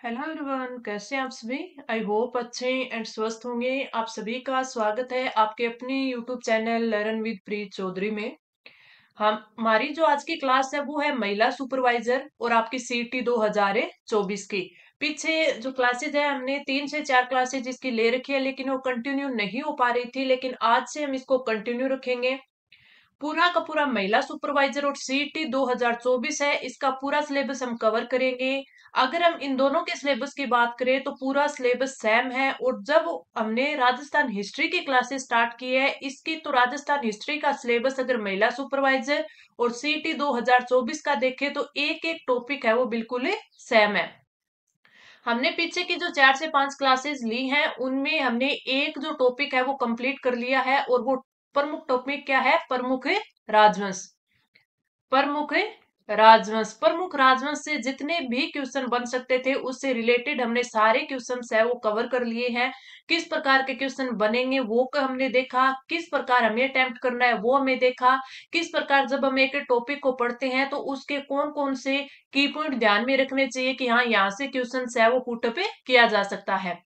Hello everyone, कैसे हैं आप सभी। आई होप अच्छे एंड स्वस्थ होंगे। आप सभी का स्वागत है आपके अपने यूट्यूब चैनल लर्न विद प्रीत चौधरी में। हम हमारी जो आज की क्लास है वो है महिला सुपरवाइजर और आपकी सीटी 2024 की। पीछे जो क्लासेज है हमने 3 से 4 क्लासेज इसकी ले रखी है, लेकिन वो कंटिन्यू नहीं हो पा रही थी, लेकिन आज से हम इसको कंटिन्यू रखेंगे। पूरा का पूरा महिला सुपरवाइजर और सीटी 2024 है, इसका पूरा सिलेबस हम कवर करेंगे। अगर हम इन दोनों के सिलेबस की बात करें तो पूरा सिलेबस सेम है, और जब हमने राजस्थान हिस्ट्री की क्लासेस स्टार्ट की है इसकी, तो राजस्थान हिस्ट्री का सिलेबस अगर महिला सुपरवाइजर और सीटी 2024 का देखें तो एक एक टॉपिक है वो बिल्कुल सेम है। हमने पीछे की जो 4 से 5 क्लासेस ली हैं उनमें हमने एक जो टॉपिक है वो कंप्लीट कर लिया है, और वो प्रमुख टॉपिक क्या है, प्रमुख राजवंश। प्रमुख राजवंश, प्रमुख राजवंश से जितने भी क्वेश्चन बन सकते थे उससे रिलेटेड हमने सारे क्वेश्चन है वो कवर कर लिए हैं। किस प्रकार के क्वेश्चन बनेंगे वो हमने देखा, किस प्रकार हमें अटेम्प्ट करना है वो हमें देखा, किस प्रकार जब हम एक टॉपिक को पढ़ते हैं तो उसके कौन कौन से की पॉइंट ध्यान में रखने चाहिए कि हाँ यहाँ से क्वेश्चन है वो पुट पे किया जा सकता है।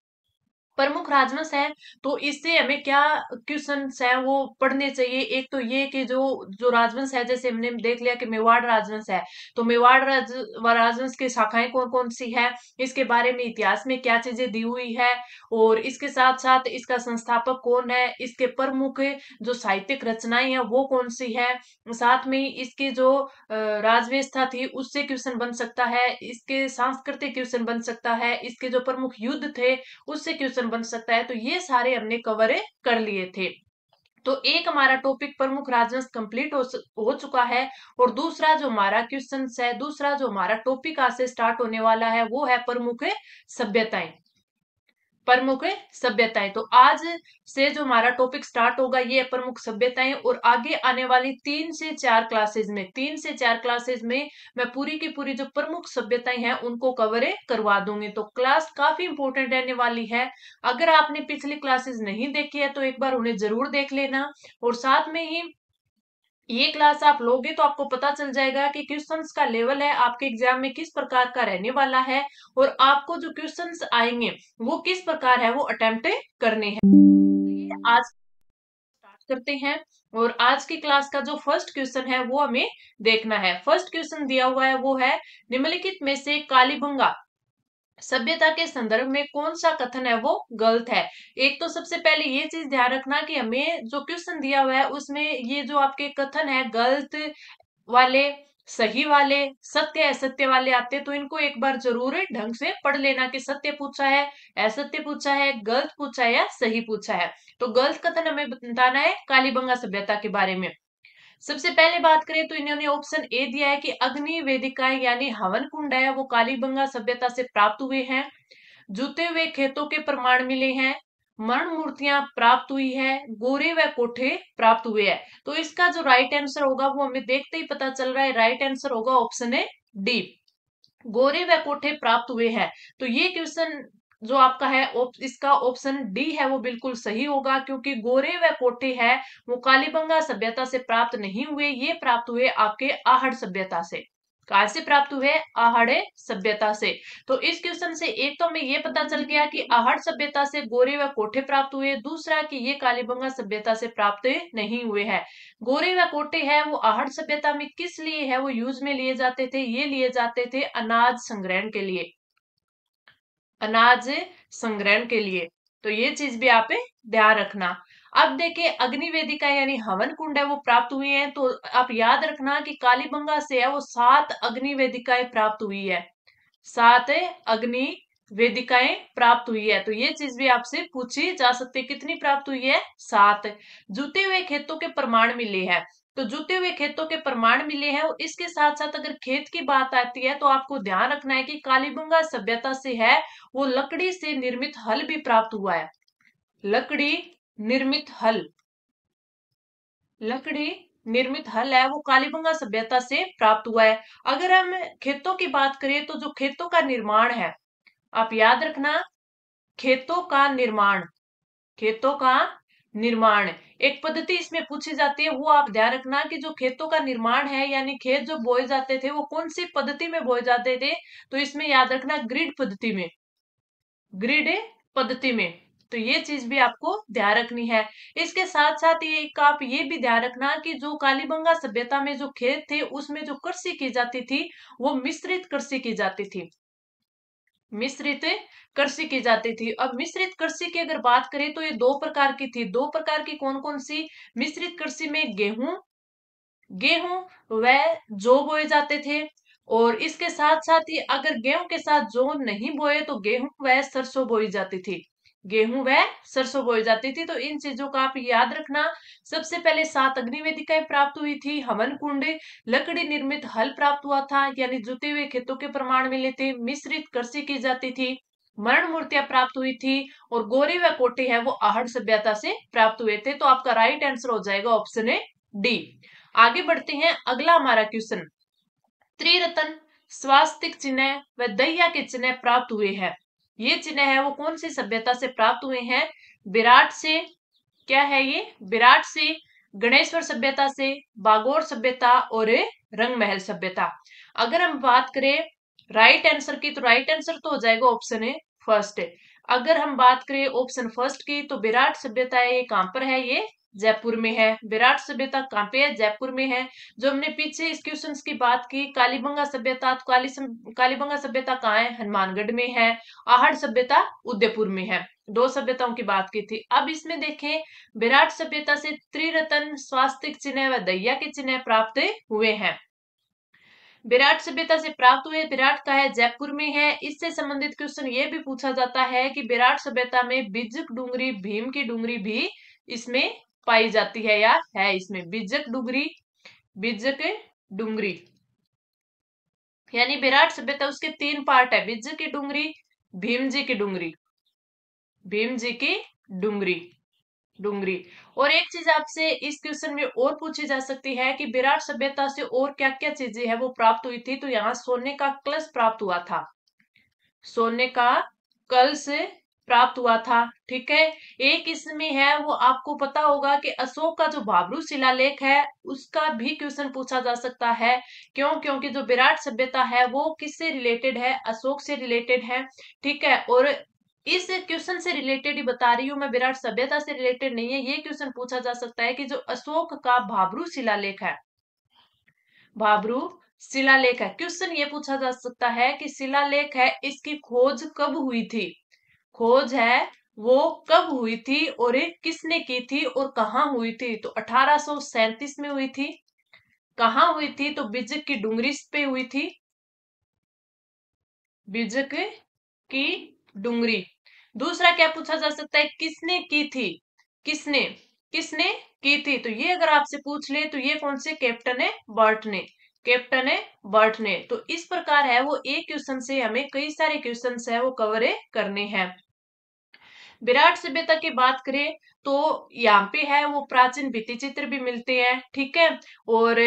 प्रमुख राजवंश है तो इससे हमें क्या क्वेश्चन है वो पढ़ने चाहिए। एक तो ये कि जो जो राजवंश है, जैसे हमने देख लिया कि मेवाड़ राजवंश है, तो मेवाड़ राजवंश की शाखाएं कौन कौन सी है, इसके बारे में इतिहास में क्या चीजें दी हुई है, और इसके साथ साथ इसका संस्थापक कौन है, इसके प्रमुख जो साहित्यिक रचनाएं हैं वो कौन सी है, साथ में इसकी जो राजव्यवस्था थी उससे क्वेश्चन बन सकता है, इसके सांस्कृतिक क्वेश्चन बन सकता है, इसके जो प्रमुख युद्ध थे उससे क्वेश्चन बन सकता है। तो ये सारे हमने कवर कर लिए थे। तो एक हमारा टॉपिक प्रमुख राजवंश कंप्लीट हो चुका है, और दूसरा जो हमारा क्वेश्चन है, दूसरा जो हमारा टॉपिक आज से स्टार्ट होने वाला है वो है प्रमुख सभ्यताएं। प्रमुख सभ्यताएं, तो आज से जो हमारा टॉपिक स्टार्ट होगा ये है प्रमुख सभ्यताएं, और आगे आने वाली 3 से 4 क्लासेज में मैं पूरी की पूरी जो प्रमुख सभ्यताएं हैं उनको कवर करवा दूंगी। तो क्लास काफी इंपॉर्टेंट रहने वाली है। अगर आपने पिछली क्लासेस नहीं देखी है तो एक बार उन्हें जरूर देख लेना, और साथ में ही ये क्लास आप लोगे तो आपको पता चल जाएगा कि क्वेश्चंस का लेवल है आपके एग्जाम में किस प्रकार का रहने वाला है, और आपको जो क्वेश्चंस आएंगे वो किस प्रकार है वो अटेम्प्ट करने हैं। चलिए आज स्टार्ट करते हैं, और आज की क्लास का जो फर्स्ट क्वेश्चन है वो हमें देखना है। फर्स्ट क्वेश्चन दिया हुआ है वो है, निम्नलिखित में से कालीबंगा सभ्यता के संदर्भ में कौन सा कथन है वो गलत है। एक तो सबसे पहले ये चीज ध्यान रखना कि हमें जो क्वेश्चन दिया हुआ है उसमें ये जो आपके कथन है गलत वाले, सही वाले, सत्य असत्य वाले आते हैं, तो इनको एक बार जरूर ढंग से पढ़ लेना कि सत्य पूछा है, असत्य पूछा है, गलत पूछा है या सही पूछा है। तो गलत कथन हमें बताना है कालीबंगा सभ्यता के बारे में। सबसे पहले बात करें तो इन्होंने ऑप्शन ए दिया है कि अग्नि वेदिकाएं यानी हवन कुंड है वो कालीबंगा सभ्यता से प्राप्त हुए हैं, जूते हुए खेतों के प्रमाण मिले हैं, मरण मूर्तियां प्राप्त हुई है, गोरे व कोठे प्राप्त हुए हैं। तो इसका जो राइट आंसर होगा वो हमें देखते ही पता चल रहा है, राइट आंसर होगा ऑप्शन ए डी, गोरे व कोठे प्राप्त हुए हैं। तो ये क्वेश्चन जो आपका है इसका ऑप्शन डी है वो बिल्कुल सही होगा, क्योंकि गोरे व कोठे है वो कालीबंगा सभ्यता से प्राप्त नहीं हुए, ये प्राप्त हुए आपके आहड़ सभ्यता से। कहा से प्राप्त हुए, आहड़ सभ्यता से। तो इस क्वेश्चन से एक तो हमें ये पता चल गया कि आहड़ सभ्यता से गोरे व कोठे प्राप्त हुए, दूसरा कि ये कालीबंगा सभ्यता से प्राप्त नहीं हुए हैं। गोरे व कोटे है वो आहड़ सभ्यता में किस लिए है वो यूज में लिए जाते थे, ये लिए जाते थे अनाज संग्रहण के लिए, अनाज संग्रहण के लिए। तो ये चीज भी आप ध्यान रखना। अब देखिए अग्नि वेदिका यानी हवन कुंड है वो प्राप्त हुए हैं, तो आप याद रखना कि कालीबंगा से है वो 7 अग्नि वेदिकाएं प्राप्त हुई है, 7 अग्नि वेदिकाएं प्राप्त हुई है। तो ये चीज भी आपसे पूछी जा सकती है, कितनी प्राप्त हुई है, 7। जूते हुए खेतों के प्रमाण मिले हैं, तो जूते हुए खेतों के प्रमाण मिले हैं, और इसके साथ साथ अगर खेत की बात आती है तो आपको ध्यान रखना है कि कालीबंगा सभ्यता से है वो लकड़ी से निर्मित हल भी प्राप्त हुआ है, लकड़ी निर्मित हल, लकड़ी निर्मित हल है वो कालीबंगा सभ्यता से प्राप्त हुआ है। अगर हम खेतों की बात करें तो जो खेतों का निर्माण है, आप याद रखना, खेतों का निर्माण, खेतों का निर्माण, एक पद्धति इसमें पूछी जाती है, वो आप ध्यान रखना कि जो खेतों का निर्माण है यानी खेत जो बोए जाते थे वो कौन सी पद्धति में बोए जाते थे, तो इसमें याद रखना ग्रिड पद्धति में, ग्रिड पद्धति में। तो ये चीज भी आपको ध्यान रखनी है। इसके साथ साथ ये एक आप ये भी ध्यान रखना कि जो कालीबंगा सभ्यता में जो खेत थे उसमें जो कृषि की जाती थी वो मिश्रित कृषि की जाती थी, मिश्रित कृषि की जाती थी। अब मिश्रित कृषि की अगर बात करें तो ये दो प्रकार की थी। दो प्रकार की कौन कौन सी? मिश्रित कृषि में गेहूं, गेहूं व जौ बोए जाते थे, और इसके साथ साथ ही अगर गेहूं के साथ जौ नहीं बोए तो गेहूं व सरसों बोई जाती थी, गेहूं व सरसों बोई जाती थी। तो इन चीजों का आप याद रखना। सबसे पहले 7 अग्निवेदिकाएं प्राप्त हुई थी, हवन कुंड, लकड़ी निर्मित हल प्राप्त हुआ था यानी जुते हुए खेतों के प्रमाण मिले थे, मिश्रित कृषि की जाती थी, मरण मूर्तियां प्राप्त हुई थी, और गोरी व कोटे है वो आहड़ सभ्यता से प्राप्त हुए थे। तो आपका राइट आंसर हो जाएगा ऑप्शन ए डी। आगे बढ़ते हैं, अगला हमारा क्वेश्चन, त्रिरत्न, स्वास्तिक चिन्ह व दहिया के चिन्ह प्राप्त हुए हैं। ये चिन्ह है वो कौन सी सभ्यता से प्राप्त हुए हैं? विराट से, क्या है ये? विराट से, गणेश्वर सभ्यता से, बागोर सभ्यता और रंगमहल सभ्यता। अगर हम बात करें राइट आंसर की, तो राइट आंसर तो हो जाएगा ऑप्शन ए फर्स्ट। अगर हम बात करें ऑप्शन फर्स्ट की, तो विराट सभ्यता है ये कहां पर है? ये जयपुर में है। विराट सभ्यता कहां पे है? जयपुर में है। जो हमने पीछे इस क्वेश्चन की बात की कालीबंगा सभ्यता, तो कालीबंगा सभ्यता कहाँ है? हनुमानगढ़ में है। आहड़ सभ्यता उदयपुर में है। दो सभ्यताओं की बात की थी। अब इसमें देखें, विराट सभ्यता से त्रिरत्न, स्वास्तिक चिन्ह व दहिया के चिन्ह प्राप्त हुए हैं। विराट सभ्यता से प्राप्त हुए, विराट का है जयपुर में है। इससे संबंधित क्वेश्चन ये भी पूछा जाता है कि विराट सभ्यता में बिज्जक डूंगरी, भीम की डूंगरी भी इसमें पाई जाती है या है इसमें बिज्जक डूंगरी, बिज्जक डूंगरी, यानी विराट सभ्यता उसके 3 पार्ट है, बिज्जक की डूंगरी, भीम जी की डूंगरी, भीम जी की डूंगरी, डूंगरी। और एक चीज आपसे इस क्वेश्चन में और पूछी जा सकती है कि विराट सभ्यता से और क्या क्या चीजें हैं वो प्राप्त हुई थी, तो यहाँ सोने का कलश प्राप्त हुआ था, सोने का कलश प्राप्त हुआ था। ठीक है। एक इसमें है वो आपको पता होगा कि अशोक का जो भाब्रू शिलालेख है उसका भी क्वेश्चन पूछा जा सकता है। क्यों? क्योंकि जो विराट सभ्यता है वो किससे रिलेटेड है? अशोक से रिलेटेड है। ठीक है। और इस क्वेश्चन से रिलेटेड ही बता रही हूं मैं, विराट सभ्यता से रिलेटेड नहीं है। ये क्वेश्चन पूछा जा सकता है कि जो अशोक का भाब्रू शिलालेख है, भाब्रू शिलालेख है, क्वेश्चन ये पूछा जा सकता है कि शिलालेख है इसकी खोज कब हुई थी? खोज है वो कब हुई थी और ये किसने की थी और कहाँ हुई थी? तो 1837 में हुई थी। कहाँ हुई थी? तो बिजक की डूंगरी पे हुई थी, बिजक की डूंगरी। दूसरा क्या पूछा जा सकता है? किसने की थी? किसने, किसने की थी? तो ये अगर आपसे पूछ ले तो ये कौन से? कैप्टन है बर्ट ने, कैप्टन है बर्ट ने। तो इस प्रकार है वो एक क्वेश्चन से हमें कई सारे क्वेश्चन है वो कवर करने हैं। विराट सभ्यता की बात करें तो यहाँ पे है वो प्राचीन भित्ति चित्र भी मिलते हैं। ठीक है। और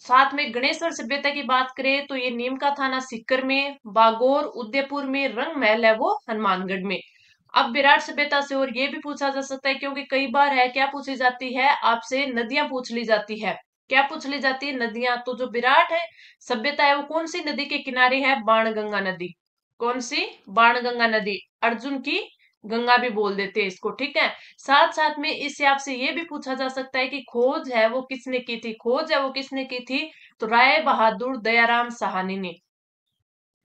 साथ में गणेश्वर सभ्यता की बात करें तो ये नीम का थाना सीकर में, बागोर उदयपुर में, रंग महल है वो हनुमानगढ़ में। अब विराट सभ्यता से और ये भी पूछा जा सकता है, क्योंकि कई बार है क्या पूछी जाती है आपसे? नदियां पूछ ली जाती है। क्या पूछ ली जाती है? नदियां। तो जो विराट है सभ्यता है वो कौन सी नदी के किनारे है? बाणगंगा नदी। कौन सी? बाणगंगा नदी। अर्जुन की गंगा भी बोल देते हैं इसको। ठीक है। साथ साथ में इससे आपसे ये भी पूछा जा सकता है कि खोज है वो किसने की थी? खोज है वो किसने की थी? तो राय बहादुर दयाराम साहनी ने,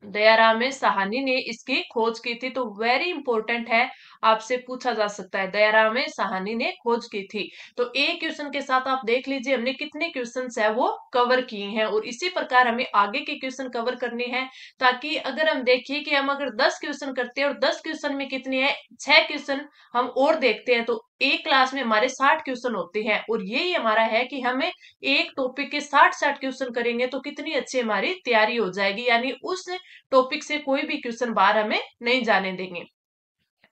दयाराम साहनी ने इसकी खोज की थी। तो वेरी इंपॉर्टेंट है, आपसे पूछा जा सकता है, दयाराम साहनी ने खोज की थी। तो एक क्वेश्चन के साथ आप देख लीजिए हमने कितने क्वेश्चंस है वो कवर किए हैं, और इसी प्रकार हमें आगे के क्वेश्चन कवर करने हैं, ताकि अगर हम देखिए कि हम अगर 10 क्वेश्चन करते हैं और 10 क्वेश्चन में कितने हैं? 6 क्वेश्चन हम और देखते हैं, तो एक क्लास में हमारे 60 क्वेश्चन होते हैं। और यही हमारा है कि हमें एक टॉपिक के 60 क्वेश्चन करेंगे तो कितनी अच्छी हमारी तैयारी हो जाएगी, यानी उस टॉपिक से कोई भी क्वेश्चन बाहर हमें नहीं जाने देंगे।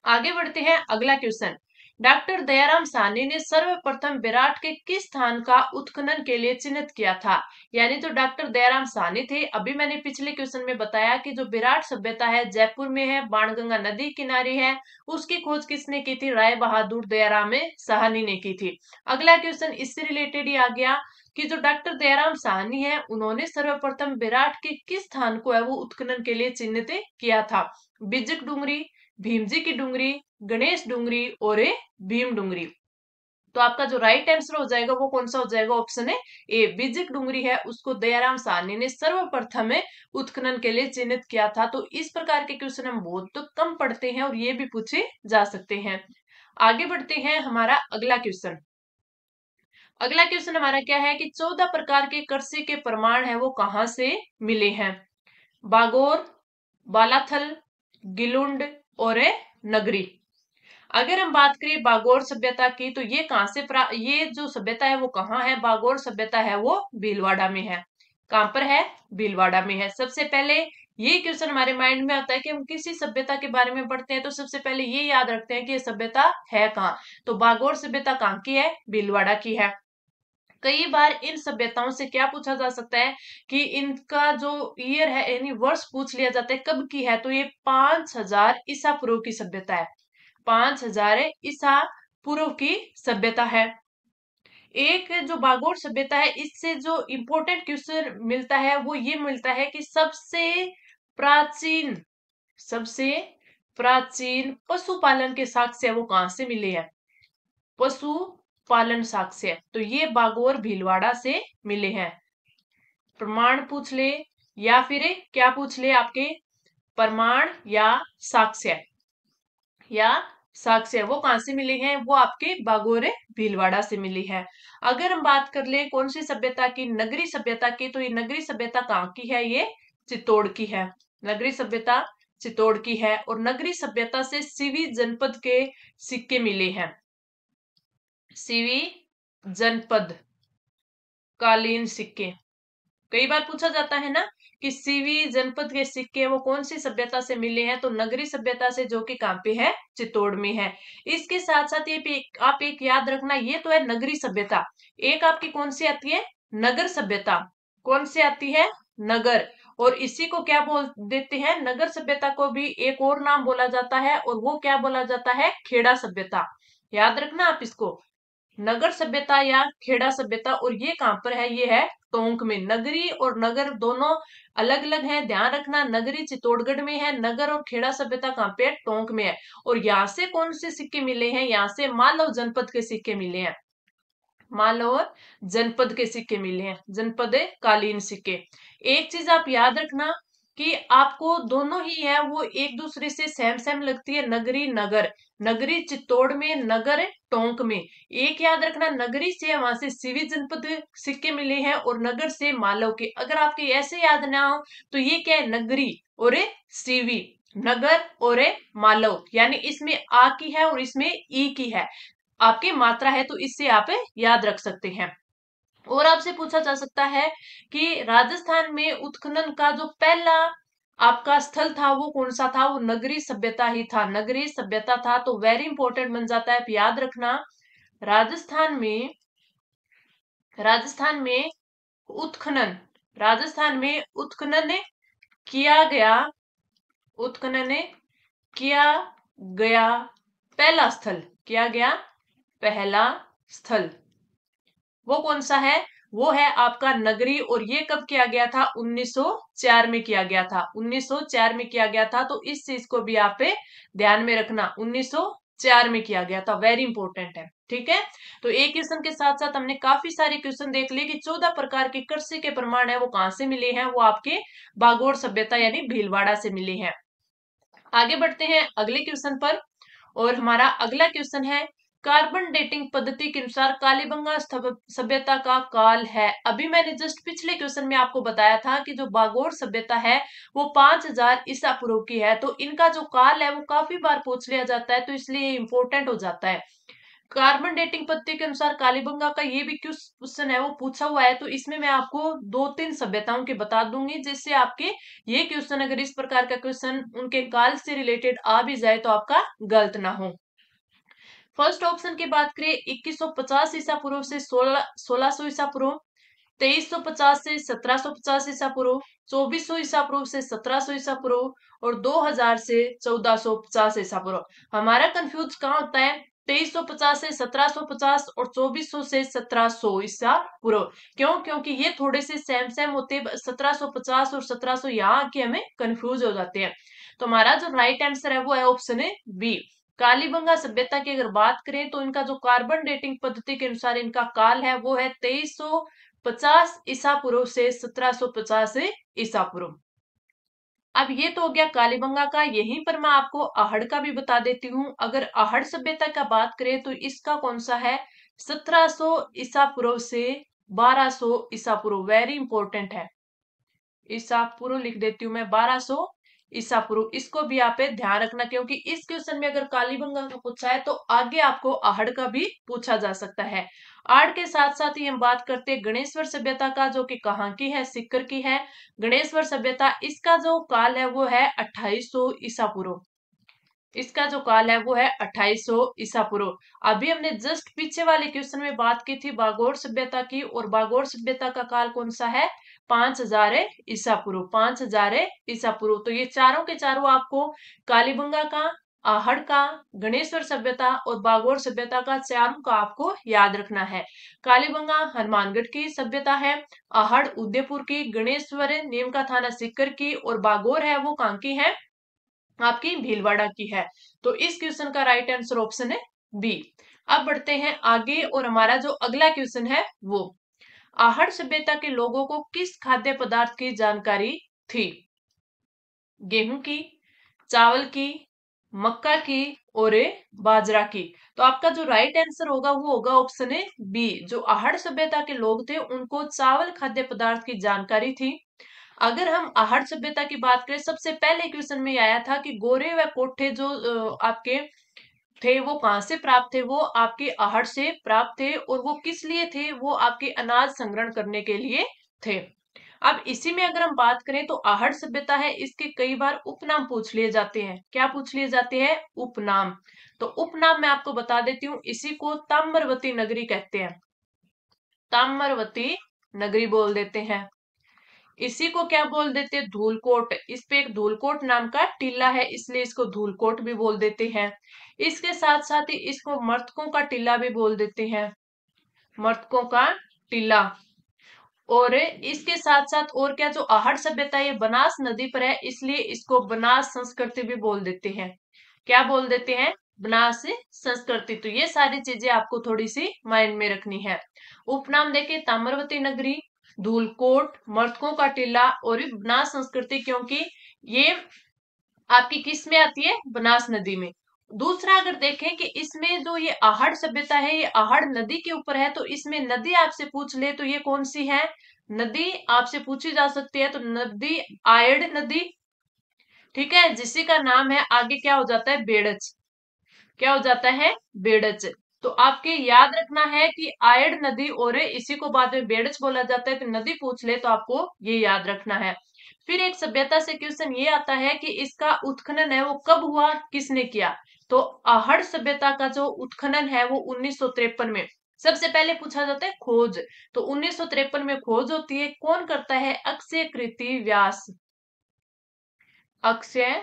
आगे बढ़ते हैं, अगला क्वेश्चन, डॉक्टर दयाराम साहनी ने सर्वप्रथम विराट के किस स्थान का उत्खनन के लिए चिन्हित किया था? यानी तो डॉक्टर दयाराम साहनी थे। अभी मैंने पिछले क्वेश्चन में बताया कि जो विराट सभ्यता है जयपुर में है, बाणगंगा नदी किनारे है। उसकी खोज किसने की थी? राय बहादुर दयाराम साहनी ने की थी। अगला क्वेश्चन इससे रिलेटेड ही आ गया कि जो डॉक्टर दयाराम साहनी है उन्होंने सर्वप्रथम विराट के किस स्थान को है वो उत्खनन के लिए चिन्हित किया था? बिजक डूंगरी, भीमजी की डूंगरी, गणेश डूंगरी और भीम डूंगरी। तो आपका जो राइट आंसर हो जाएगा वो कौन सा हो जाएगा? ऑप्शन है ए, बिजक डूंगरी है उसको दयाराम साहनी ने सर्वप्रथम उत्खनन के लिए चिन्हित किया था। तो इस प्रकार के क्वेश्चन हम बहुत तो कम पढ़ते हैं और ये भी पूछे जा सकते हैं। आगे बढ़ते हैं, हमारा अगला क्वेश्चन। अगला क्वेश्चन हमारा क्या है कि 14 प्रकार के कर्से के प्रमाण है वो कहां से मिले हैं? बागोर, बालाथल, गिलुंड और नगरी। अगर हम बात करें बागोर सभ्यता की तो ये कहां से ये जो सभ्यता है वो कहाँ है? बागोर सभ्यता है वो भीलवाड़ा में है। कहां पर है? भीलवाड़ा में है। सबसे पहले ये क्वेश्चन हमारे माइंड में आता है कि हम किसी सभ्यता के बारे में पढ़ते हैं तो सबसे पहले ये याद रखते हैं कि ये सभ्यता है कहाँ। तो बागोर सभ्यता कहाँ की है? भीलवाड़ा की है। कई बार इन सभ्यताओं से क्या पूछा जा सकता है कि इनका जो ईयर है यानी वर्ष पूछ लिया जाता है कब की है, तो ये 5000 ईसा पूर्व की सभ्यता है। 5000 ईसा पूर्व की सभ्यता है। एक जो बागोर सभ्यता है इससे जो इंपॉर्टेंट क्वेश्चन मिलता है वो ये मिलता है कि प्राचीन सबसे प्राचीन पशुपालन के साक्ष्य वो कहां से मिले हैं? पशु पालन साक्ष्य, तो ये बागोर भीलवाड़ा से मिले हैं। प्रमाण पूछ ले या फिर क्या पूछ ले आपके? प्रमाण या साक्ष्य वो कहां से मिले हैं? वो आपके बागोर भीलवाड़ा से मिली है। अगर हम बात कर ले कौन सी सभ्यता की? नगरी सभ्यता की। तो ये नगरी सभ्यता कहाँ की है? ये चित्तौड़ की है। नगरी सभ्यता चित्तौड़ की है और नगरी सभ्यता से सीवी जनपद के सिक्के मिले हैं। सीवी जनपद कालीन सिक्के। कई बार पूछा जाता है ना कि सीवी जनपद के सिक्के वो कौन सी सभ्यता से मिले हैं? तो नगरी सभ्यता से, जो कि कहां पे है? चित्तौड़ में है। इसके साथ साथ ये भी आप एक याद रखना, ये तो है नगरी सभ्यता। एक आपकी कौन सी आती है? नगर सभ्यता। कौन सी आती है? नगर। और इसी को क्या बोल देते हैं? नगर सभ्यता को भी एक और नाम बोला जाता है और वो क्या बोला जाता है? खेड़ा सभ्यता। याद रखना आप इसको, नगर सभ्यता या खेड़ा सभ्यता। और ये कहां पर है? ये है टोंक में। नगरी और नगर दोनों अलग अलग हैं, ध्यान रखना। नगरी चित्तौड़गढ़ में है, नगर और खेड़ा सभ्यता कहां पे है? टोंक में है। और यहाँ से कौन से सिक्के मिले हैं? यहाँ से मालव जनपद के सिक्के मिले हैं। मालव जनपद के सिक्के मिले हैं, जनपद कालीन सिक्के। एक चीज आप याद रखना कि आपको दोनों ही है वो एक दूसरे से सेम सेम लगती है। नगरी नगर, नगरी चित्तौड़ में, नगर टोंक में। एक याद रखना, नगरी से वहां से सीवी जनपद सिक्के मिले हैं और नगर से मालव के। अगर आपके ऐसे याद ना हो तो ये क्या है? नगरी और सीवी, नगर और मालव, यानी इसमें आ की है और इसमें ई की है, आपकी मात्रा है, तो इससे आप याद रख सकते हैं। और आपसे पूछा जा सकता है कि राजस्थान में उत्खनन का जो पहला आपका स्थल था वो कौन सा था? वो नगरी सभ्यता ही था, नगरी सभ्यता था। तो वेरी इंपॉर्टेंट बन जाता है, याद रखना। राजस्थान में राजस्थान में उत्खनन राजस्थान में उत्खनन किया गया उत्खनन किया गया पहला स्थल, किया गया पहला स्थल वो कौन सा है? वो है आपका नगरी। और ये कब किया गया था? 1904 में किया गया था। 1904 में किया गया था। तो इस चीज को भी आप ध्यान में रखना, 1904 में किया गया था। वेरी इंपॉर्टेंट है, ठीक है। तो एक क्वेश्चन के साथ साथ हमने काफी सारे क्वेश्चन देख लिए कि 14 प्रकार के कृषि के प्रमाण है वो कहां से मिले हैं? वो आपके बागोर सभ्यता यानी भीलवाड़ा से मिले हैं। आगे बढ़ते हैं अगले क्वेश्चन पर। और हमारा अगला क्वेश्चन है, कार्बन डेटिंग पद्धति के अनुसार कालीबंगा सभ्यता का काल है। अभी मैंने जस्ट पिछले क्वेश्चन में आपको बताया था कि जो बागोर सभ्यता है वो 5000 ईसा पूर्व की है। तो इनका जो काल है वो काफी बार पूछ लिया जाता है, तो इसलिए इंपॉर्टेंट हो जाता है। कार्बन डेटिंग पद्धति के अनुसार कालीबंगा का ये भी क्वेश्चन है वो पूछा हुआ है। तो इसमें मैं आपको 2-3 सभ्यताओं के बता दूंगी, जिससे आपके ये क्वेश्चन, अगर इस प्रकार का क्वेश्चन उनके काल से रिलेटेड आ भी जाए तो आपका गलत ना हो। फर्स्ट ऑप्शन की बात करें 2150 ईसा पूर्व से 1600 ईसा पूर्व, 2350 से 1750 ईसा पूर्व, 2400 ईसा पूर्व से 1700 ईसा पूर्व और 2000 से 1450 ईसा पूर्व। हमारा कंफ्यूज कहाँ होता है? 2350 से 1750 और 2400 से 1700 ईसा पूर्व। क्यों? क्योंकि ये थोड़े से सेम सेम होते हैं, 1750 और 1700 यहाँ आके हमें कंफ्यूज हो जाते हैं। तो हमारा जो राइट आंसर है वो है ऑप्शन है बी। कालीबंगा सभ्यता की अगर बात करें तो इनका जो कार्बन डेटिंग पद्धति के अनुसार इनका काल है वो है 2350 ईसा पूर्व से 1750 ईसा पूर्व। अब ये तो हो गया कालीबंगा का। यहीं पर मैं आपको आहड़ का भी बता देती हूँ। अगर आहड़ सभ्यता का बात करें तो इसका कौन सा है? 1700 ईसा पूर्व से 1200 ईसा पूर्व। वेरी इंपॉर्टेंट है। ईसा पूर्व लिख देती हूँ मैं, 1200 ईसा पूर्व। इसको भी आप ध्यान रखना, क्योंकि इस क्वेश्चन में अगर कालीबंगा का पूछा है तो आगे आपको आहड़ का भी पूछा जा सकता है। आहड़ के साथ साथ ही हम बात करते हैं गणेश्वर सभ्यता का, जो कि कहाँ की है? सीकर की है गणेश्वर सभ्यता। इसका जो काल है वो है 2800 ईसा पूर्व। इसका जो काल है वो है 2800 ईसा पूर्व। अभी हमने जस्ट पीछे वाले क्वेश्चन में बात की थी बागोर सभ्यता की, और बागोर सभ्यता का काल कौन सा है? 5000 ईसा पूर्व। 5000 ईसा पूर्व। तो ये चारों के चारों आपको कालीबंगा का, आहड़ का, गणेश्वर सभ्यता और बागोर सभ्यता का, चारों का आपको याद रखना है। कालीबंगा हनुमानगढ़ की सभ्यता है, आहड़ उदयपुर की, गणेश्वर नीम का थाना सीकर की और बागोर है वो कहाँ की है? आपकी भीलवाड़ा की है। तो इस क्वेश्चन का राइट आंसर ऑप्शन है बी। अब बढ़ते हैं आगे और हमारा जो अगला क्वेश्चन है वो, आहड़ सभ्यता के लोगों को किस खाद्य पदार्थ की जानकारी थी? गेहूं की, चावल की, मक्का की और बाजरा की। तो आपका जो राइट आंसर होगा वो होगा ऑप्शन है बी। जो आहड़ सभ्यता के लोग थे उनको चावल खाद्य पदार्थ की जानकारी थी। अगर हम आहड़ सभ्यता की बात करें, सबसे पहले क्वेश्चन में आया था कि गोरे व कोठे जो आपके थे वो कहां से प्राप्त थे? वो आपके आहड़ से प्राप्त थे। और वो किस लिए थे? वो आपके अनाज संग्रहण करने के लिए थे। अब इसी में अगर हम बात करें तो आहड़ सभ्यता है, इसके कई बार उपनाम पूछ लिए जाते हैं। क्या पूछ लिए जाते हैं? उपनाम। तो उपनाम मैं आपको बता देती हूँ, इसी को ताम्रवती नगरी कहते हैं। ताम्रवती नगरी बोल देते हैं। इसी को क्या बोल देते हैं? धूलकोट। इस पे एक धूलकोट नाम का टीला है, इसलिए इसको धूलकोट भी बोल देते हैं। इसके साथ साथ ही इसको मर्तकों का टीला भी बोल देते हैं। मर्तकों का टीला। और इसके साथ साथ और क्या, जो आहड़ सभ्यता है ये बनास नदी पर है, इसलिए इसको बनास संस्कृति भी बोल देते हैं। क्या बोल देते हैं? बनास संस्कृति। तो ये सारी चीजें आपको थोड़ी सी माइंड में रखनी है। उपनाम देखे ताम्रवती नगरी, धूलकोट, मर्तकों का टीला और बनास संस्कृति, क्योंकि ये आपकी किस में आती है? बनास नदी में। दूसरा अगर देखें कि इसमें जो ये आहड़ सभ्यता है ये आहड़ नदी के ऊपर है, तो इसमें नदी आपसे पूछ ले तो ये कौन सी है? नदी आपसे पूछी जा सकती है तो नदी आयड़ नदी, ठीक है, जिसी का नाम है आगे क्या हो जाता है? बेड़च। क्या हो जाता है? बेड़च। तो आपके याद रखना है कि आयड़ नदी और इसी को बाद में बेड़च बोला जाता है। तो नदी पूछ ले तो आपको ये याद रखना है। फिर एक सभ्यता से क्वेश्चन ये आता है कि इसका उत्खनन है वो कब हुआ, किसने किया? तो आहड़ सभ्यता का जो उत्खनन है वो 1953 में सबसे पहले पूछा जाता है खोज। तो 1953 में खोज होती है। कौन करता है? अक्षय कृति व्यास। अक्षय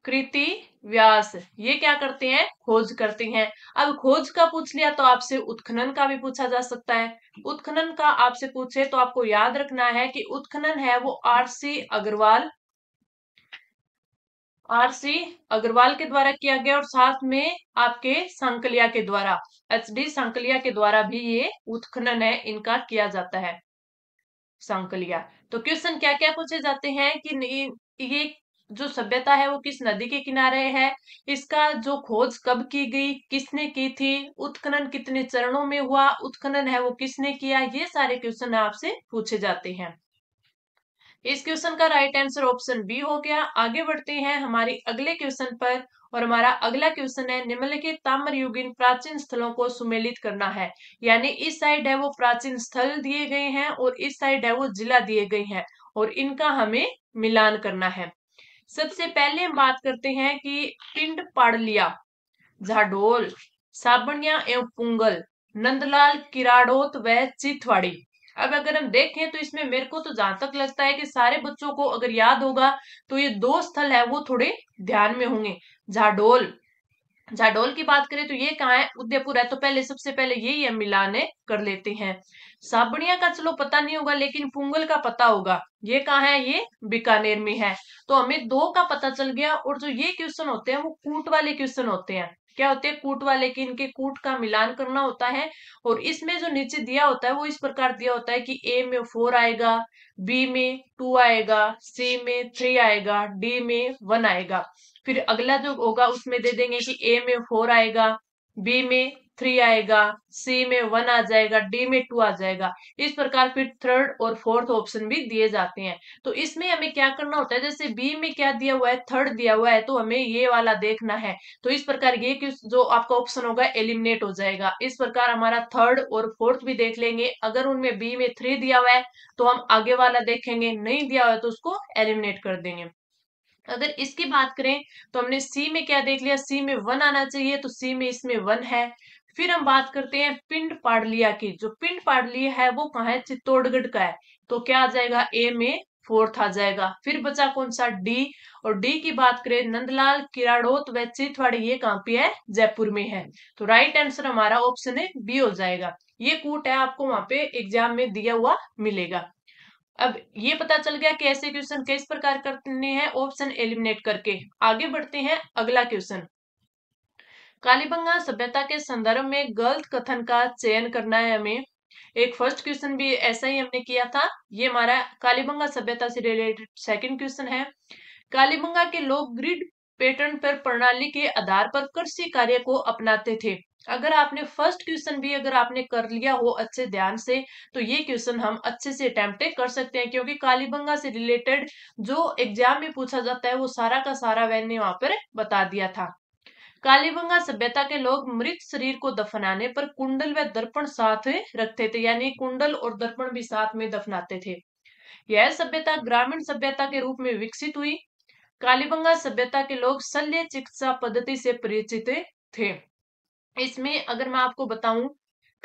कृति व्यास ये क्या करते हैं? खोज करते हैं। अब खोज का पूछ लिया तो आपसे उत्खनन का भी पूछा जा सकता है। उत्खनन का आपसे पूछे तो आपको याद रखना है कि उत्खनन है वो आरसी अग्रवाल, आरसी अग्रवाल के द्वारा किया गया, और साथ में आपके सांकलिया के द्वारा, एचडी सांकलिया के द्वारा भी ये उत्खनन है इनका किया जाता है। सांकलिया। तो क्वेश्चन क्या क्या पूछे जाते हैं कि ये जो सभ्यता है वो किस नदी के किनारे है, इसका जो खोज कब की गई, किसने की थी, उत्खनन कितने चरणों में हुआ, उत्खनन है वो किसने किया, ये सारे क्वेश्चन आपसे पूछे जाते हैं। इस क्वेश्चन का राइट आंसर ऑप्शन बी हो गया। आगे बढ़ते हैं हमारी अगले क्वेश्चन पर, और हमारा अगला क्वेश्चन है निम्नलिखित ताम्रयुगीन प्राचीन स्थलों को सुमेलित करना है। यानी इस साइड है वो प्राचीन स्थल दिए गए हैं और इस साइड है वो जिला दिए गए हैं, और इनका हमें मिलान करना है। सबसे पहले हम बात करते हैं कि पिंड पाड़लिया, झाडोल, साबणिया एवं पुंगल, नंदलाल किराड़ोत व चिथवाड़ी। अब अगर हम देखें तो इसमें मेरे को तो जहां तक लगता है कि सारे बच्चों को अगर याद होगा तो ये दो स्थल है वो थोड़े ध्यान में होंगे। जाडोल, जाडोल की बात करें तो ये कहाँ है, उदयपुर है, तो पहले सबसे पहले यही हम मिलाने कर लेते हैं। साबणिया का चलो पता नहीं होगा लेकिन पुंगल का पता होगा, ये कहाँ है, ये बीकानेर में है। तो हमें दो का पता चल गया। और जो ये क्वेश्चन होते हैं वो कूट वाले क्वेश्चन होते हैं। क्या होते हैं, कूट वाले, कि इनके कूट का मिलान करना होता है। और इसमें जो नीचे दिया होता है वो इस प्रकार दिया होता है कि ए में 4 आएगा, बी में 2 आएगा, सी में 3 आएगा, डी में 1 आएगा। फिर अगला जो होगा उसमें दे देंगे कि ए में 4 आएगा, बी में 3 आएगा, सी में 1 आ जाएगा, डी में 2 आ जाएगा। इस प्रकार फिर थर्ड और फोर्थ ऑप्शन भी दिए जाते हैं। तो इसमें हमें क्या करना होता है, जैसे बी में क्या दिया हुआ है, थर्ड दिया हुआ है, तो हमें ये वाला देखना है। तो इस प्रकार ये जो आपका ऑप्शन होगा एलिमिनेट हो जाएगा। इस प्रकार हमारा थर्ड और फोर्थ भी देख लेंगे। अगर उनमें बी में 3 दिया हुआ है तो हम आगे वाला देखेंगे, नहीं दिया हुआ है तो उसको एलिमिनेट कर देंगे। अगर इसकी बात करें तो हमने सी में क्या देख लिया, सी में 1 आना चाहिए, तो सी में इसमें 1 है। फिर हम बात करते हैं पिंड पाडलिया की। जो पिंड पाडलिया है वो कहाँ है, चित्तौड़गढ़ का है, तो क्या आ जाएगा, ए में 4th आ जाएगा। फिर बचा कौन सा, डी। और डी की बात करें, नंदलाल किराड़ोत व चितवाड़ी, ये कहाँ पे है, जयपुर में है। तो राइट आंसर हमारा ऑप्शन है बी हो जाएगा। ये कूट है, आपको वहां पे एग्जाम में दिया हुआ मिलेगा। अब ये पता चल गया कि ऐसे क्वेश्चन किस प्रकार करने हैं, ऑप्शन एलिमिनेट करके। आगे बढ़ते हैं, अगला क्वेश्चन। कालीबंगा सभ्यता के संदर्भ में गलत कथन का चयन करना है हमें। एक फर्स्ट क्वेश्चन भी ऐसा ही हमने किया था। ये हमारा कालीबंगा सभ्यता से रिलेटेड सेकंड क्वेश्चन है। कालीबंगा के लोग ग्रिड पैटर्न पर प्रणाली के आधार पर कृषि कार्य को अपनाते थे। अगर आपने फर्स्ट क्वेश्चन भी अगर आपने कर लिया हो अच्छे ध्यान से तो ये क्वेश्चन हम अच्छे से अटेम्प्ट कर सकते हैं, क्योंकि कालीबंगा से रिलेटेड जो एग्जाम में पूछा जाता है वो सारा का सारा मैंने वहां पर बता दिया था। कालीबंगा सभ्यता के लोग मृत शरीर को दफनाने पर कुंडल व दर्पण साथ रखते थे, यानी कुंडल और दर्पण भी साथ में दफनाते थे। यह सभ्यता ग्रामीण सभ्यता के रूप में विकसित हुई। कालीबंगा सभ्यता के लोग शल्य चिकित्सा पद्धति से परिचित थे। इसमें अगर मैं आपको बताऊं,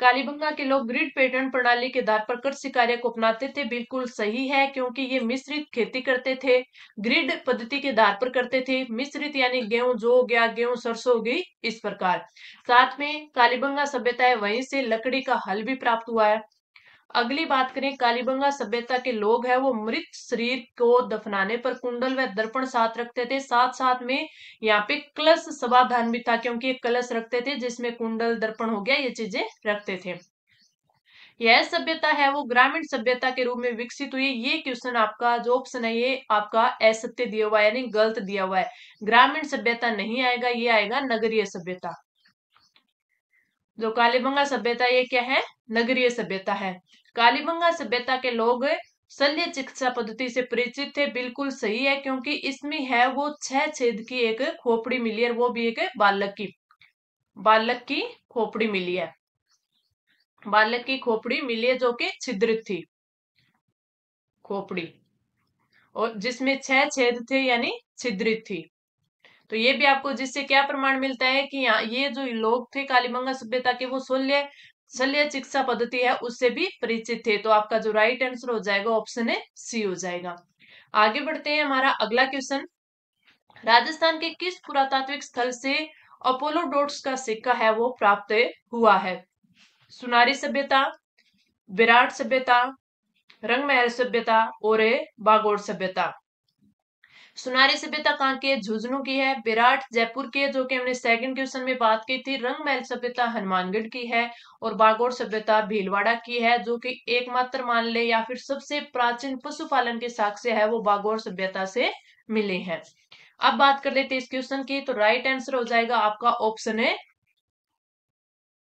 कालीबंगा के लोग ग्रिड पैटर्न प्रणाली के आधार पर कृषि कार्य को अपनाते थे, बिल्कुल सही है, क्योंकि ये मिश्रित खेती करते थे। ग्रिड पद्धति के आधार पर करते थे, मिश्रित यानी गेहूं जो हो गया, गेहूं सरसों हो गई, इस प्रकार। साथ में कालीबंगा सभ्यता है वहीं से लकड़ी का हल भी प्राप्त हुआ है। अगली बात करें, कालीबंगा सभ्यता के लोग हैं वो मृत शरीर को दफनाने पर कुंडल व दर्पण साथ रखते थे। साथ साथ में यहाँ पे कलश समाधान भी था, क्योंकि एक कलश रखते थे जिसमें कुंडल दर्पण हो गया, ये चीजें रखते थे। यह सभ्यता है वो ग्रामीण सभ्यता के रूप में विकसित हुई। ये क्वेश्चन आपका जो ऑप्शन है ये आपका असत्य दिया हुआ है, यानी गलत दिया हुआ है। ग्रामीण सभ्यता नहीं आएगा, ये आएगा नगरीय सभ्यता। जो कालीबंगा सभ्यता ये क्या है, नगरीय सभ्यता है। कालीबंगा सभ्यता के लोग शल्य चिकित्सा पद्धति से परिचित थे, बिल्कुल सही है, क्योंकि इसमें है वो 6 छेद की एक खोपड़ी मिली है, वो भी एक बालक की खोपड़ी मिली है। बालक की खोपड़ी मिली है जो कि छिद्रित थी खोपड़ी, और जिसमें 6 छेद थे यानी छिद्रित थी। तो ये भी आपको जिससे क्या प्रमाण मिलता है कि यहाँ ये जो लोग थे कालीबंगा सभ्यता के वो शल्य चिकित्सा पद्धति है उससे भी परिचित थे। तो आपका जो राइट आंसर हो जाएगा ऑप्शन है सी हो जाएगा। आगे बढ़ते हैं, हमारा अगला क्वेश्चन। राजस्थान के किस पुरातात्विक स्थल से अपोलो डॉट्स का सिक्का है वो प्राप्त हुआ है? सुनारी सभ्यता, विराट सभ्यता, रंगमहल सभ्यता और बागोड़ सभ्यता। सुनारी सभ्यता कहाँ की है, झुंझुनू की है। विराट जयपुर की है, जो कि हमने सेकंड क्वेश्चन में बात की थी। रंगमहल सभ्यता हनुमानगढ़ की है। और बागोड़ सभ्यता भीलवाड़ा की है, जो कि एकमात्र मान ले या फिर सबसे प्राचीन पशुपालन के साक्ष्य है वो बागोड़ सभ्यता से मिले हैं। अब बात कर लेते हैं इस क्वेश्चन की। तो राइट आंसर हो जाएगा आपका ऑप्शन है,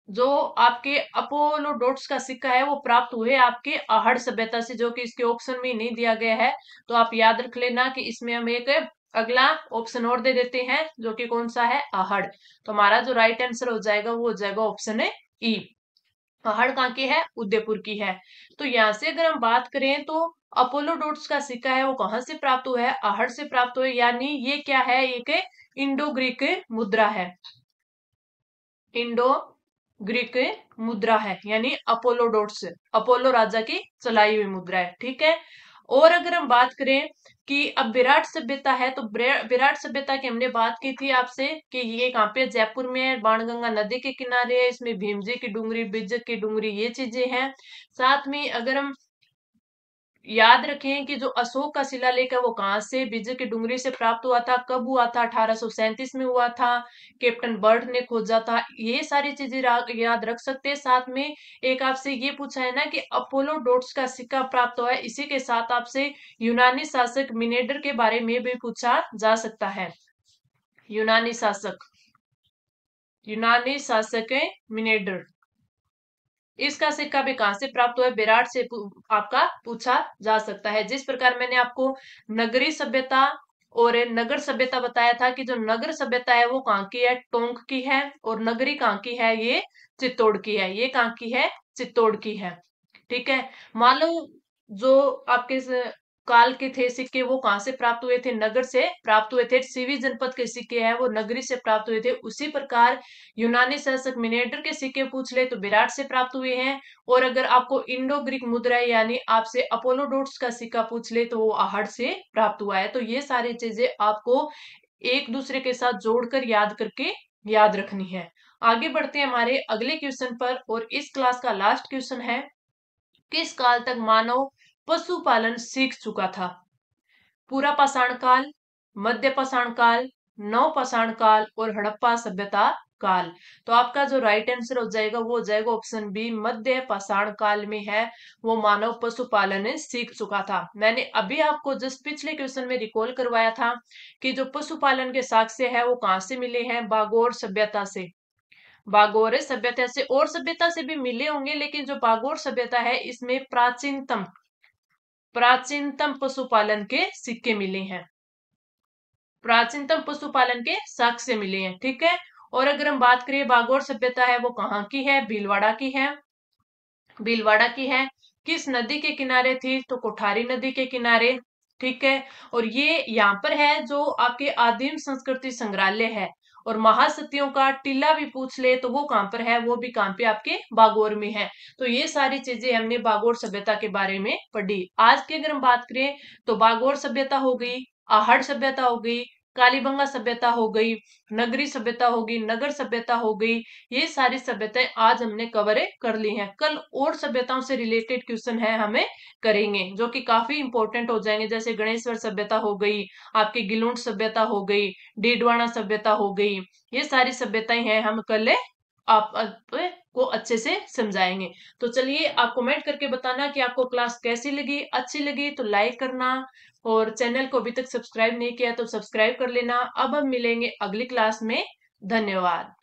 जो आपके अपोलो डॉट्स का सिक्का है वो प्राप्त हुए आपके आहड़ सभ्यता से, जो कि इसके ऑप्शन में नहीं दिया गया है। तो आप याद रख लेना कि इसमें हम एक अगला ऑप्शन और दे देते हैं, जो कि कौन सा है, आहड़। तो हमारा जो राइट आंसर हो जाएगा वो हो जाएगा ऑप्शन है ई। आहड़ कहाँ की है, उदयपुर की है। तो यहाँ से अगर हम बात करें तो अपोलो डॉट्स का सिक्का है वो कहाँ से प्राप्त हुआ है, आहड़ से प्राप्त हुआ है, यानी ये क्या है, एक इंडो ग्रीक मुद्रा है। इंडो ग्रीक मुद्रा है, यानी अपोलो डोट्स, अपोलो राजा की चलाई हुई मुद्रा है। ठीक है। और अगर हम बात करें कि अब विराट सभ्यता है, तो विराट सभ्यता की हमने बात की थी आपसे कि ये कहाँ पे, जयपुर में है, बाणगंगा नदी के किनारे है, इसमें भीमजी की डूंगरी, बिज्जक की डूंगरी, ये चीजें हैं। साथ में अगर हम याद रखें कि जो अशोक का शिलालेख है वो कहाँ से, बिज्जर की डूंगरी से प्राप्त हुआ था, कब हुआ था, 1837 में हुआ था, कैप्टन बर्ड ने खोजा था, ये सारी चीजें याद रख सकते हैं। साथ में एक आपसे ये पूछा है ना कि अपोलो डोट्स का सिक्का प्राप्त हुआ है, इसी के साथ आपसे यूनानी शासक मिनेडर के बारे में भी पूछा जा सकता है। यूनानी शासक, यूनानी शासक है मिनेडर, इसका सिक्का भी कहां से प्राप्त हुआ है, विराट से आपका पूछा जा सकता है। जिस प्रकार मैंने आपको नगरी सभ्यता और नगर सभ्यता बताया था कि जो नगर सभ्यता है वो कहाँ की है, टोंक की है, और नगरी कहाँ की है, ये चित्तौड़ की है। ये कहाँ की है, चित्तौड़ की है। ठीक है। मान लो जो आपके काल के थे सिक्के वो कहाँ से प्राप्त हुए थे, नगर से प्राप्त हुए थे। सीवी जनपद के सिक्के हैं वो नगरी से प्राप्त हुए थे। उसी प्रकार यूनानी शासक मिनेटर के सिक्के पूछ ले तो विराट से प्राप्त हुए हैं। और अगर आपको इंडो ग्रीक मुद्रा यानी आपसे अपोलो डोट्स का सिक्का पूछ ले तो वो आहड़ से प्राप्त हुआ है। तो ये सारी चीजें आपको एक दूसरे के साथ जोड़कर याद करके याद रखनी है। आगे बढ़ते हैं हमारे अगले क्वेश्चन पर, और इस क्लास का लास्ट क्वेश्चन है, किस काल तक मानव पशुपालन सीख चुका था? पूरा पाषाण काल, मध्य पाषाण काल, नव पाषाण काल और हड़प्पा सभ्यता काल। तो आपका जो राइट आंसर हो जाएगा वो हो जाएगा ऑप्शन बी, मध्य पाषाण काल में है वो मानव पशुपालन सीख चुका था। मैंने अभी आपको जस्ट पिछले क्वेश्चन में रिकॉल करवाया था कि जो पशुपालन के साक्ष्य है वो कहाँ से मिले हैं, बागोर सभ्यता से। बागोर सभ्यता से, और सभ्यता से भी मिले होंगे, लेकिन जो बागोर सभ्यता है इसमें प्राचीनतम प्राचीनतम पशुपालन के सिक्के मिले हैं, प्राचीनतम पशुपालन के साक्ष्य मिले हैं। ठीक है। और अगर हम बात करें बागोर सभ्यता है वो कहाँ की है, भीलवाड़ा की है, भीलवाड़ा की है। किस नदी के किनारे थी, तो कोठारी नदी के किनारे। ठीक है। और ये यहाँ पर है जो आपके आदिम संस्कृति संग्रहालय है। और महासतियों का टीला भी पूछ ले तो वो कहाँ पर है, वो भी कहाँ पे, आपके बागोर में है। तो ये सारी चीजें हमने बागोर सभ्यता के बारे में पढ़ी। आज की अगर हम बात करें तो बागोर सभ्यता हो गई, आहड़ सभ्यता हो गई, कालीबंगा सभ्यता हो गई, नगरी सभ्यता होगी, नगर सभ्यता हो गई। ये सारी सभ्यताएं आज हमने कवर कर ली हैं। कल और सभ्यताओं से रिलेटेड क्वेश्चन है हमें करेंगे जो कि काफी इंपॉर्टेंट हो जाएंगे, जैसे गणेश्वर सभ्यता हो गई, आपकी गिलुंड सभ्यता हो गई, डीडवाना सभ्यता हो गई। ये सारी सभ्यताएं हैं हम कल आप को अच्छे से समझाएंगे। तो चलिए आप कमेंट करके बताना कि आपको क्लास कैसी लगी, अच्छी लगी तो लाइक करना, और चैनल को अभी तक सब्सक्राइब नहीं किया तो सब्सक्राइब कर लेना। अब हम मिलेंगे अगली क्लास में। धन्यवाद।